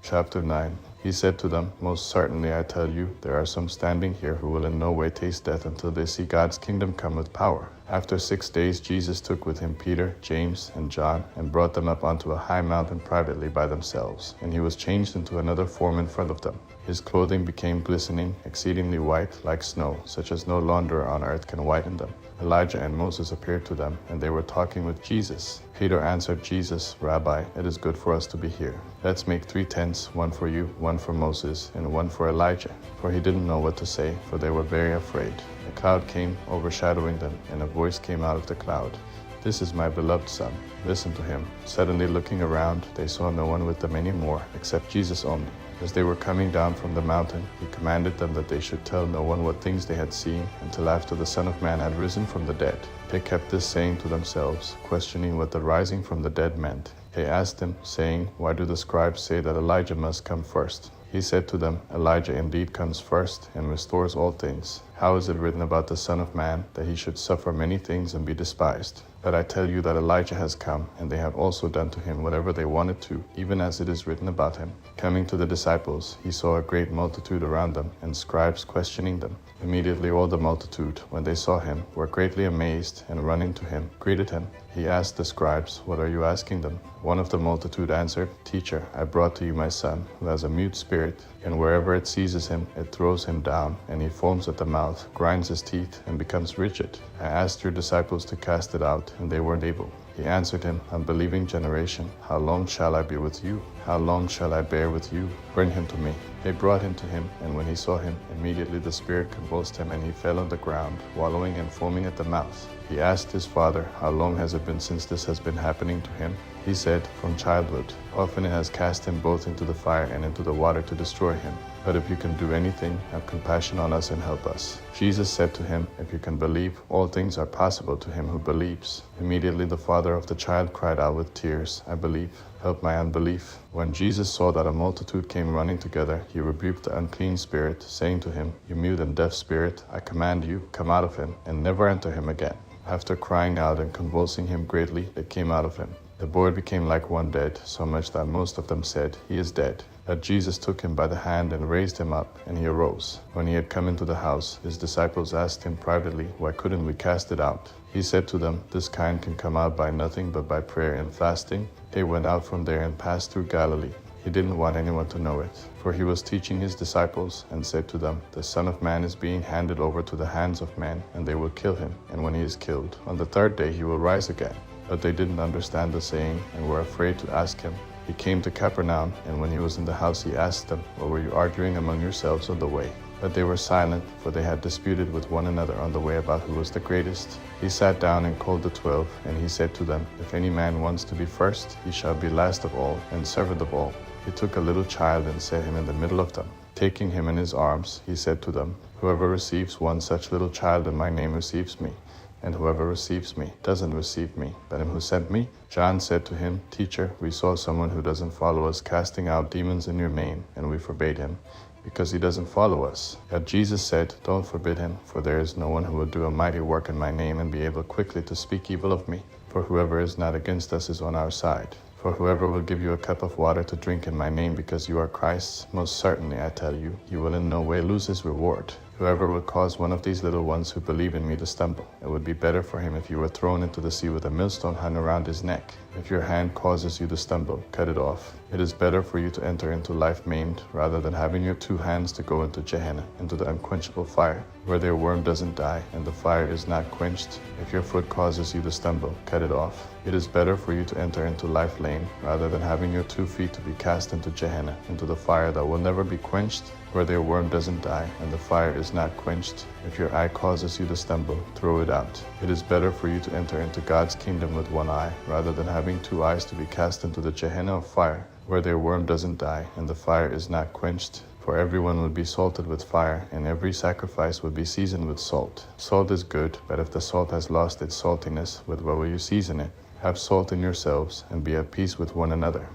Chapter 9. He said to them, Most certainly I tell you, there are some standing here who will in no way taste death until they see God's kingdom come with power. After 6 days Jesus took with him Peter, James, and John, and brought them up onto a high mountain privately by themselves. And he was changed into another form in front of them. His clothing became glistening, exceedingly white, like snow, such as no launderer on earth can whiten them. Elijah and Moses appeared to them, and they were talking with Jesus. Peter answered Jesus, Rabbi, it is good for us to be here. Let's make 3 tents, one for you, one for Moses, and one for Elijah. For he didn't know what to say, for they were very afraid. A cloud came, overshadowing them, and a voice came out of the cloud. This is my beloved Son. Listen to him. Suddenly looking around, they saw no one with them anymore, except Jesus only. As they were coming down from the mountain, he commanded them that they should tell no one what things they had seen until after the Son of Man had risen from the dead. They kept this saying to themselves, questioning what the rising from the dead meant. They asked him, saying, Why do the scribes say that Elijah must come first? He said to them, Elijah indeed comes first and restores all things. How is it written about the Son of Man, that he should suffer many things and be despised? But I tell you that Elijah has come, and they have also done to him whatever they wanted to, even as it is written about him. Coming to the disciples, he saw a great multitude around them, and scribes questioning them. Immediately all the multitude, when they saw him, were greatly amazed, and running to him, greeted him. He asked the scribes, What are you asking them? One of the multitude answered, Teacher, I brought to you my son, who has a mute spirit, and wherever it seizes him, it throws him down, and he foams at the mouth, grinds his teeth, and becomes rigid. I asked your disciples to cast it out, and they weren't able. He answered him, Unbelieving generation, how long shall I be with you? How long shall I bear with you? Bring him to me. They brought him to him, and when he saw him, immediately the spirit convulsed him, and he fell on the ground, wallowing and foaming at the mouth. He asked his father, How long has it been since this has been happening to him? He said, From childhood. Often it has cast him both into the fire and into the water to destroy him. But if you can do anything, have compassion on us and help us. Jesus said to him, If you can believe, all things are possible to him who believes. Immediately the father of the child cried out with tears, I believe. Help my unbelief. When Jesus saw that a multitude came running together, he rebuked the unclean spirit, saying to him, You mute and deaf spirit, I command you, come out of him, and never enter him again. After crying out and convulsing him greatly, it came out of him. The boy became like one dead, so much that most of them said, He is dead. But Jesus took him by the hand and raised him up, and he arose. When he had come into the house, his disciples asked him privately, Why couldn't we cast it out? He said to them, This kind can come out by nothing but by prayer and fasting. They went out from there and passed through Galilee. He didn't want anyone to know it, for he was teaching his disciples and said to them, The Son of Man is being handed over to the hands of men, and they will kill him, and when he is killed, on the 3rd day he will rise again. But they didn't understand the saying and were afraid to ask him. He came to Capernaum, and when he was in the house he asked them, What were you arguing among yourselves on the way? But they were silent, for they had disputed with one another on the way about who was the greatest. He sat down and called the 12, and he said to them, If any man wants to be first, he shall be last of all, and servant of all. He took a little child and set him in the middle of them. Taking him in his arms, he said to them, Whoever receives one such little child in my name receives me. And whoever receives me doesn't receive me, but him who sent me. John said to him, Teacher, we saw someone who doesn't follow us casting out demons in your name, and we forbade him, because he doesn't follow us. Yet Jesus said, Don't forbid him, for there is no one who will do a mighty work in my name and be able quickly to speak evil of me. For whoever is not against us is on our side. For whoever will give you a cup of water to drink in my name because you are Christ's, most certainly I tell you, he will in no way lose his reward. Whoever will cause one of these little ones who believe in me to stumble, it would be better for him if you were thrown into the sea with a millstone hung around his neck. If your hand causes you to stumble, cut it off. It is better for you to enter into life maimed, rather than having your 2 hands to go into Gehenna, into the unquenchable fire, where their worm doesn't die, and the fire is not quenched. If your foot causes you to stumble, cut it off. It is better for you to enter into life lame, rather than having your 2 feet to be cast into Gehenna, into the fire that will never be quenched, where their worm doesn't die, and the fire is not quenched. If your eye causes you to stumble, throw it out. It is better for you to enter into God's kingdom with 1 eye, rather than having 2 eyes to be cast into the Gehenna of fire, where their worm doesn't die, and the fire is not quenched. For everyone would be salted with fire, and every sacrifice would be seasoned with salt. Salt is good, but if the salt has lost its saltiness, with what will you season it? Have salt in yourselves, and be at peace with one another.